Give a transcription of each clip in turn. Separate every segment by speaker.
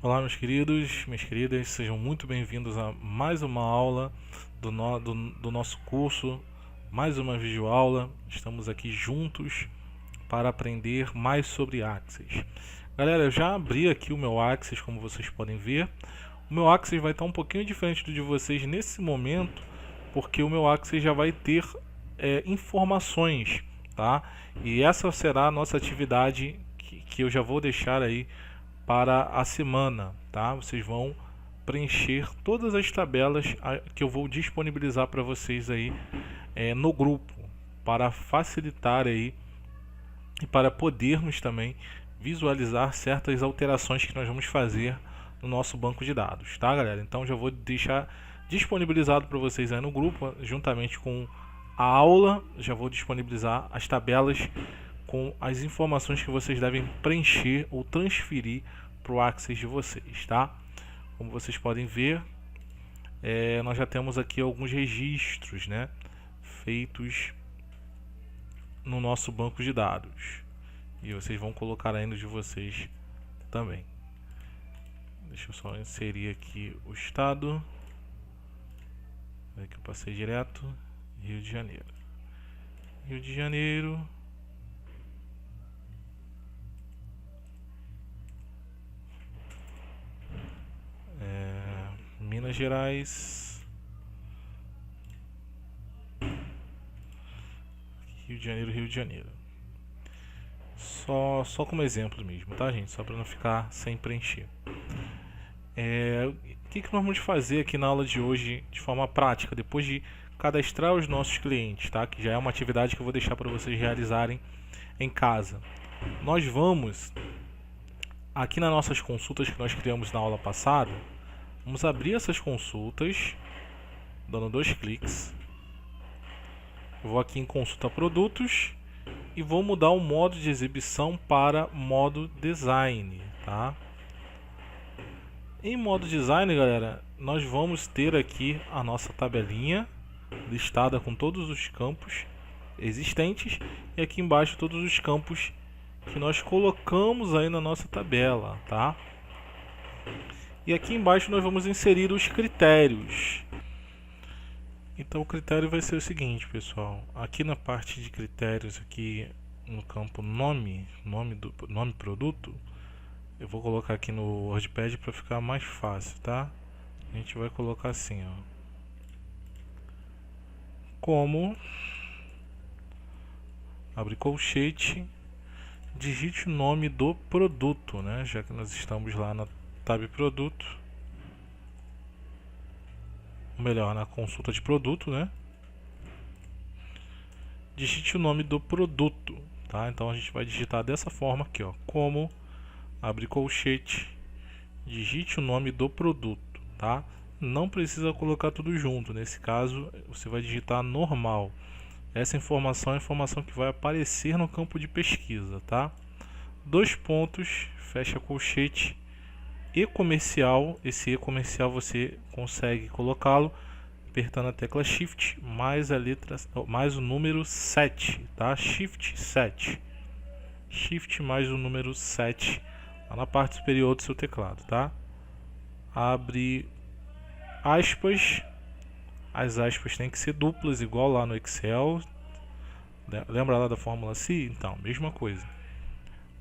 Speaker 1: Olá, meus queridos, minhas queridas, sejam muito bem-vindos a mais uma aula do nosso curso, mais uma videoaula. Estamos aqui juntos para aprender mais sobre Axis. Galera, eu já abri aqui o meu Axis, como vocês podem ver. O meu Axis vai estar um pouquinho diferente do de vocês nesse momento, porque o meu Axis já vai ter informações, tá? E essa será a nossa atividade que eu já vou deixar aí para a semana, tá? Vocês vão preencher todas as tabelas que eu vou disponibilizar para vocês aí no grupo, para facilitar aí e para podermos também visualizar certas alterações que nós vamos fazer no nosso banco de dados, tá, galera? Então já vou deixar disponibilizado para vocês aí no grupo, juntamente com a aula, já vou disponibilizar as tabelas com as informações que vocês devem preencher ou transferir para o Axis de vocês, tá? Como vocês podem ver, nós já temos aqui alguns registros, né, feitos no nosso banco de dados, e vocês vão colocar aí no de vocês também. Deixa eu só inserir aqui o estado, que eu passei direto. Rio de Janeiro. Rio de Janeiro. Minas Gerais. Rio de Janeiro, Rio de Janeiro. Só como exemplo mesmo, tá, gente? Só para não ficar sem preencher. O que nós vamos fazer aqui na aula de hoje de forma prática, depois de cadastrar os nossos clientes, tá? Que já é uma atividade que eu vou deixar para vocês realizarem em casa. Nós vamos, aqui nas nossas consultas que nós criamos na aula passada, vamos abrir essas consultas, dando 2 cliques. Eu vou aqui em consulta produtos e vou mudar o modo de exibição para modo design, tá? Em modo design, galera, nós vamos ter aqui a nossa tabelinha listada com todos os campos existentes e aqui embaixo todos os campos que nós colocamos aí na nossa tabela, tá? E aqui embaixo nós vamos inserir os critérios. Então o critério vai ser o seguinte, pessoal. Aqui na parte de critérios, aqui no campo nome produto, eu vou colocar aqui no WordPad para ficar mais fácil, tá? A gente vai colocar assim, ó. Como, abre colchete, digite o nome do produto, né? Já que nós estamos lá na tab produto, ou melhor, na consulta de produto, né? Digite o nome do produto, tá? Então a gente vai digitar dessa forma aqui, ó. Como, abre colchete, digite o nome do produto, tá? Não precisa colocar tudo junto, nesse caso você vai digitar normal. Essa informação é a informação que vai aparecer no campo de pesquisa, tá? 2 pontos, fecha colchete, e-comercial. Esse e-comercial você consegue colocá-lo apertando a tecla Shift mais a letra, mais o número 7, tá? Shift 7. Shift mais o número 7 lá na parte superior do seu teclado, tá? Abre aspas. As aspas têm que ser duplas, igual lá no Excel. Lembra lá da fórmula SI? Então, mesma coisa.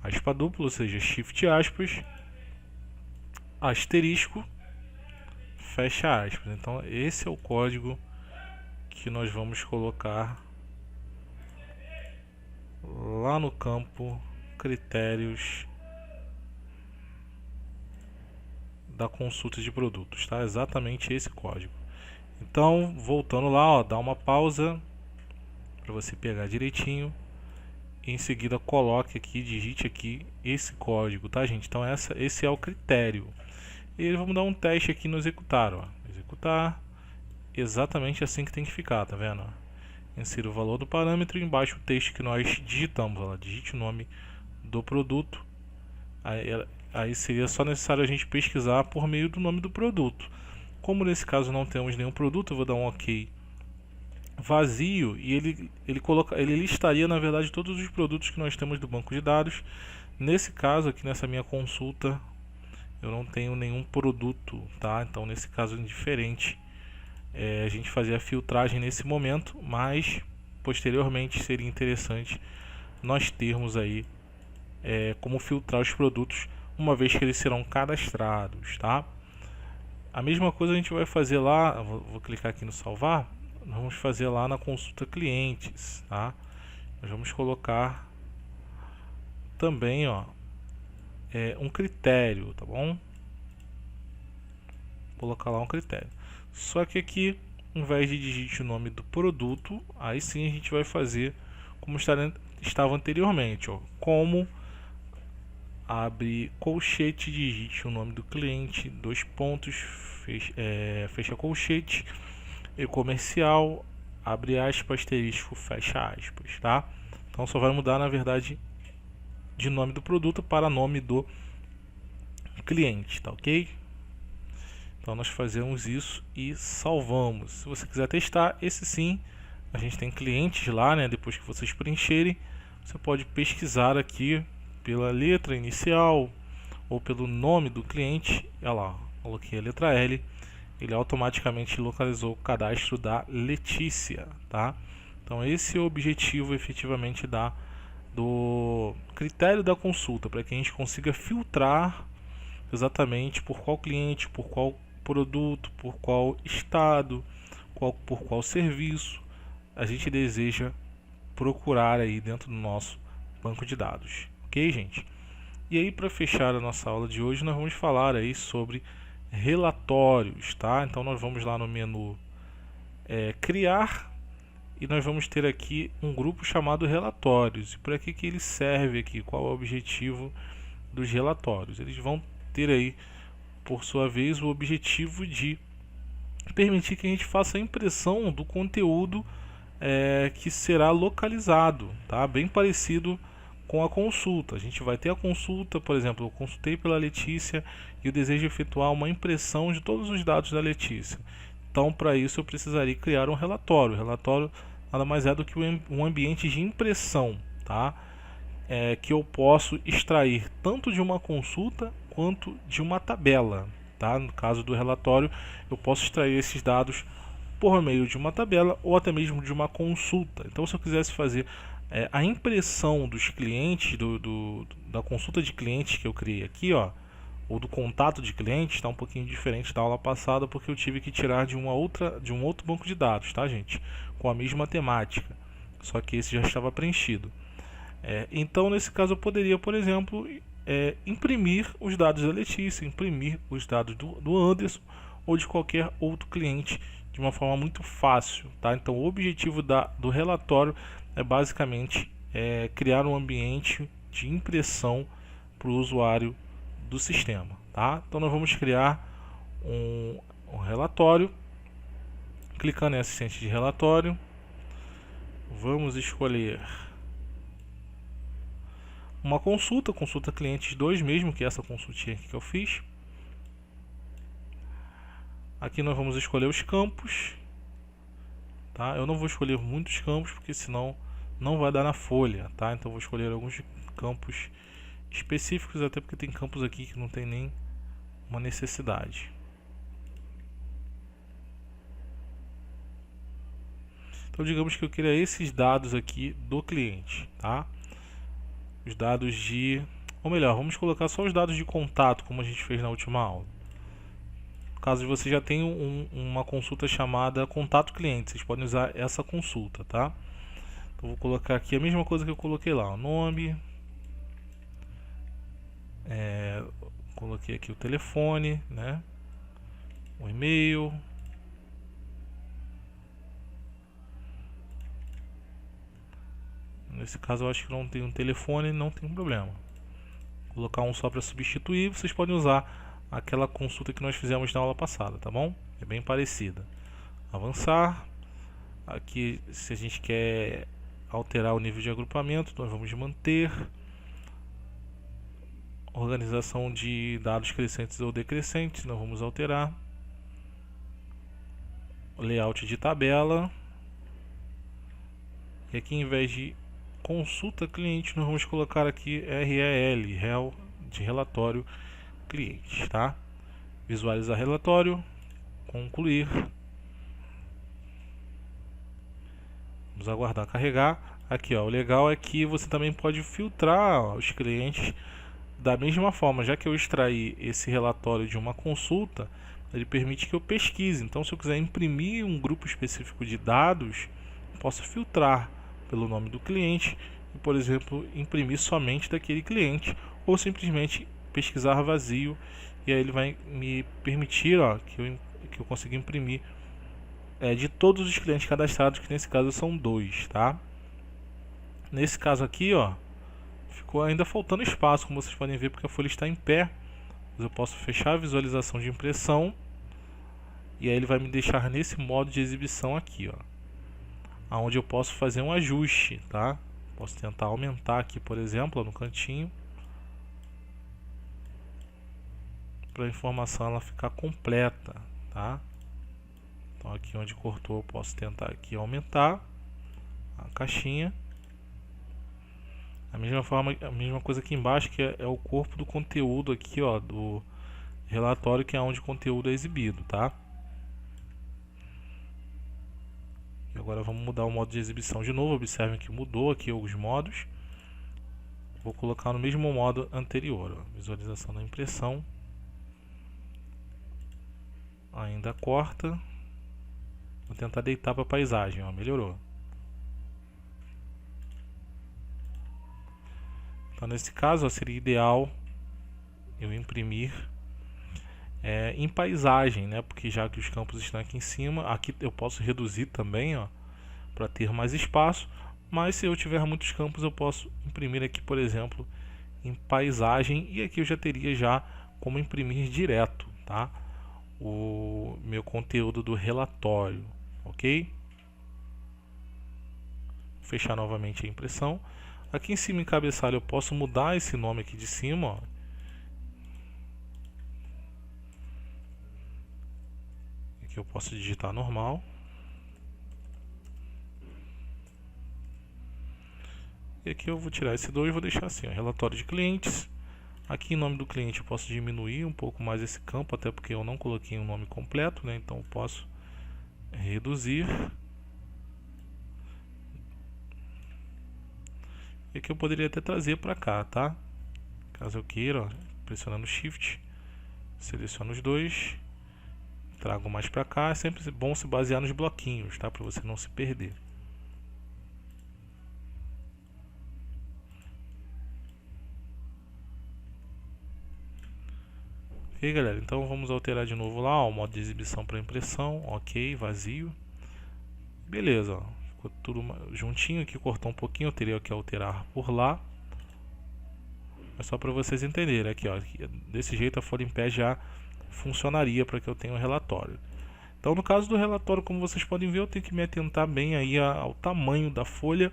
Speaker 1: Aspa dupla, ou seja, Shift aspas, asterisco, fecha aspas. Então, esse é o código que nós vamos colocar lá no campo critérios da consulta de produtos, tá? Exatamente esse código. Então, voltando lá, ó, dá uma pausa para você pegar direitinho e em seguida coloque aqui, digite aqui esse código, tá, gente? Então esse é o critério. E vamos dar um teste aqui no executar, ó. Executar, exatamente assim que tem que ficar, tá vendo? Insira o valor do parâmetro e embaixo o texto que nós digitamos, ó, digite o nome do produto. Aí seria só necessário a gente pesquisar por meio do nome do produto. Como nesse caso não temos nenhum produto, eu vou dar um OK vazio e ele listaria na verdade todos os produtos que nós temos do banco de dados. Nesse caso aqui, nessa minha consulta, eu não tenho nenhum produto, tá? Então nesse caso é indiferente a gente fazer a filtragem nesse momento, mas posteriormente seria interessante nós termos aí como filtrar os produtos uma vez que eles serão cadastrados, tá? A mesma coisa a gente vai fazer lá, vou clicar aqui no salvar, nós vamos fazer lá na consulta clientes, tá? Nós vamos colocar também, ó, um critério, tá bom? Vou colocar lá um critério. Só que aqui, ao invés de digite o nome do produto, aí sim a gente vai fazer como estava anteriormente, ó, como abre colchete, digite o nome do cliente, 2 pontos, fecha colchete, e comercial, abre aspas, asterisco, fecha aspas, tá? Então só vai mudar, na verdade, de nome do produto para nome do cliente, tá ok? Então nós fazemos isso e salvamos. Se você quiser testar, esse sim, a gente tem clientes lá, né? Depois que vocês preencherem, você pode pesquisar aqui pela letra inicial ou pelo nome do cliente. Olha lá, coloquei a letra L, ele automaticamente localizou o cadastro da Letícia, tá? Então esse é o objetivo efetivamente do critério da consulta, para que a gente consiga filtrar exatamente por qual cliente, por qual produto, por qual estado, por qual serviço a gente deseja procurar aí dentro do nosso banco de dados, ok, gente? E aí, para fechar a nossa aula de hoje, nós vamos falar aí sobre relatórios, tá? Então nós vamos lá no menu criar e nós vamos ter aqui um grupo chamado relatórios. E para que ele serve aqui? Qual é o objetivo dos relatórios? Eles vão ter aí, por sua vez, o objetivo de permitir que a gente faça a impressão do conteúdo que será localizado, tá? Bem parecido com a consulta. A gente vai ter a consulta, por exemplo, eu consultei pela Letícia e eu desejo efetuar uma impressão de todos os dados da Letícia. Então, para isso, eu precisaria criar um relatório. O relatório nada mais é do que um ambiente de impressão, tá? Que eu posso extrair tanto de uma consulta quanto de uma tabela, tá? No caso do relatório, eu posso extrair esses dados por meio de uma tabela ou até mesmo de uma consulta. Então, se eu quisesse fazer a impressão dos clientes, da consulta de clientes que eu criei aqui, ó, ou do contato de clientes, está um pouquinho diferente da aula passada, porque eu tive que tirar de um outro banco de dados, tá, gente? Com a mesma temática, só que esse já estava preenchido. Então, nesse caso, eu poderia, por exemplo, imprimir os dados da Letícia, imprimir os dados do Anderson ou de qualquer outro cliente de uma forma muito fácil, tá? Então, o objetivo do relatório é basicamente criar um ambiente de impressão para o usuário do sistema, tá? Então, nós vamos criar um relatório, clicando em assistente de relatório, vamos escolher uma consulta clientes 2 mesmo, que é essa consultinha aqui que eu fiz. Aqui nós vamos escolher os campos, tá? Eu não vou escolher muitos campos, porque senão não vai dar na folha, tá? Então vou escolher alguns campos específicos, até porque tem campos aqui que não tem nem uma necessidade. Então digamos que eu queira esses dados aqui do cliente, tá? Os dados ou melhor, vamos colocar só os dados de contato, como a gente fez na última aula. Caso você já tenha uma consulta chamada contato cliente, vocês podem usar essa consulta, tá? Então vou colocar aqui a mesma coisa que eu coloquei lá, o nome, coloquei aqui o telefone, né? O e-mail, nesse caso eu acho que não tem um telefone, não tem problema. Vou colocar um só para substituir, vocês podem usar aquela consulta que nós fizemos na aula passada, tá bom? É bem parecida. Avançar. Aqui, se a gente quer alterar o nível de agrupamento, nós vamos manter. Organização de dados crescentes ou decrescentes, nós vamos alterar. Layout de tabela. E aqui, em vez de consulta cliente, nós vamos colocar aqui REL, de relatório clientes, tá? Visualizar relatório, concluir. Vamos aguardar carregar. Aqui, ó, o legal é que você também pode filtrar os clientes da mesma forma. Já que eu extraí esse relatório de uma consulta, ele permite que eu pesquise. Então, se eu quiser imprimir um grupo específico de dados, posso filtrar pelo nome do cliente e, por exemplo, imprimir somente daquele cliente, ou simplesmente pesquisar vazio, e aí ele vai me permitir, ó, que eu consiga imprimir de todos os clientes cadastrados, que nesse caso são 2, tá? Nesse caso aqui, ó, ficou ainda faltando espaço, como vocês podem ver, porque a folha está em pé. Eu posso fechar a visualização de impressão e aí ele vai me deixar nesse modo de exibição aqui, ó, aonde eu posso fazer um ajuste, tá? Posso tentar aumentar aqui, por exemplo, ó, no cantinho, para a informação ela ficar completa, tá? Então aqui onde cortou eu posso tentar aqui aumentar a caixinha. A mesma forma, a mesma coisa aqui embaixo, que é o corpo do conteúdo aqui, ó, do relatório, que é onde o conteúdo é exibido, tá? E agora vamos mudar o modo de exibição de novo. Observem que mudou aqui alguns modos. Vou colocar no mesmo modo anterior, ó, visualização da impressão. Ainda corta. Vou tentar deitar para a paisagem, ó, melhorou. Então, nesse caso, ó, seria ideal eu imprimir em paisagem, né? Porque já que os campos estão aqui em cima, aqui eu posso reduzir também, ó, para ter mais espaço. Mas se eu tiver muitos campos, eu posso imprimir aqui, por exemplo, em paisagem, e aqui eu já teria como imprimir direto, tá? O meu conteúdo do relatório, ok? Vou fechar novamente a impressão. Aqui em cima em cabeçalho eu posso mudar esse nome aqui de cima, ó. Aqui eu posso digitar normal. E aqui eu vou tirar esse 2 e vou deixar assim, ó, relatório de clientes. Aqui em nome do cliente eu posso diminuir um pouco mais esse campo, até porque eu não coloquei um nome completo, né? Então eu posso reduzir. E aqui eu poderia até trazer para cá, tá? Caso eu queira, ó, pressionando Shift, seleciono os 2, trago mais para cá. É sempre bom se basear nos bloquinhos, tá? Para você não se perder. Ok, galera, então vamos alterar de novo lá, ó, o modo de exibição para impressão, ok, vazio. Beleza, ó, ficou tudo juntinho aqui, cortou um pouquinho, eu teria que alterar por lá. Mas só para vocês entenderem, aqui, ó, desse jeito a folha em pé já funcionaria para que eu tenha um relatório. Então, no caso do relatório, como vocês podem ver, eu tenho que me atentar bem aí ao tamanho da folha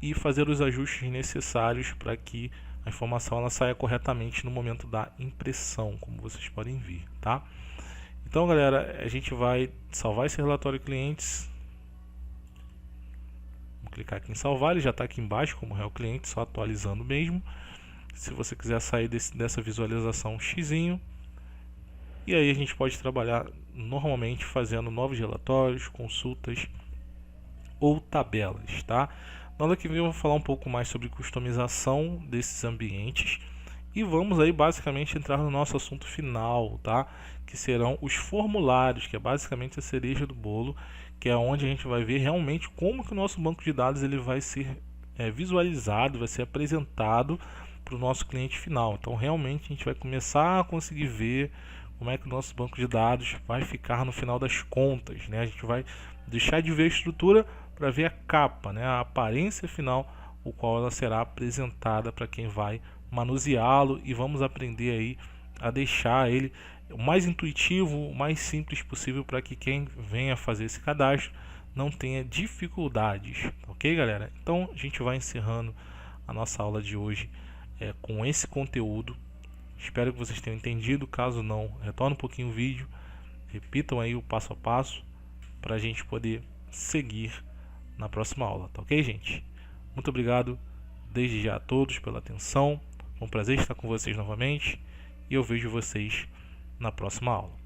Speaker 1: e fazer os ajustes necessários para que a informação ela saia corretamente no momento da impressão, como vocês podem ver, tá? Então, galera, a gente vai salvar esse relatório clientes. Vou clicar aqui em salvar, ele já está aqui embaixo como réu cliente, só atualizando mesmo. Se você quiser sair dessa visualização xizinho, e aí a gente pode trabalhar normalmente fazendo novos relatórios, consultas ou tabelas, tá? Na aula que vem eu vou falar um pouco mais sobre customização desses ambientes e vamos aí basicamente entrar no nosso assunto final, tá? Que serão os formulários, que é basicamente a cereja do bolo, que é onde a gente vai ver realmente como que o nosso banco de dados ele vai ser visualizado, vai ser apresentado para o nosso cliente final. Então realmente a gente vai começar a conseguir ver como é que o nosso banco de dados vai ficar no final das contas, né? A gente vai deixar de ver a estrutura para ver a capa, né? A aparência final, o qual ela será apresentada para quem vai manuseá-lo, e vamos aprender aí a deixar ele o mais intuitivo, o mais simples possível, para que quem venha fazer esse cadastro não tenha dificuldades, ok, galera? Então a gente vai encerrando a nossa aula de hoje com esse conteúdo. Espero que vocês tenham entendido. Caso não, retorne um pouquinho o vídeo, repitam aí o passo a passo para a gente poder seguir na próxima aula, tá ok, gente? Muito obrigado desde já a todos pela atenção. Foi um prazer estar com vocês novamente e eu vejo vocês na próxima aula.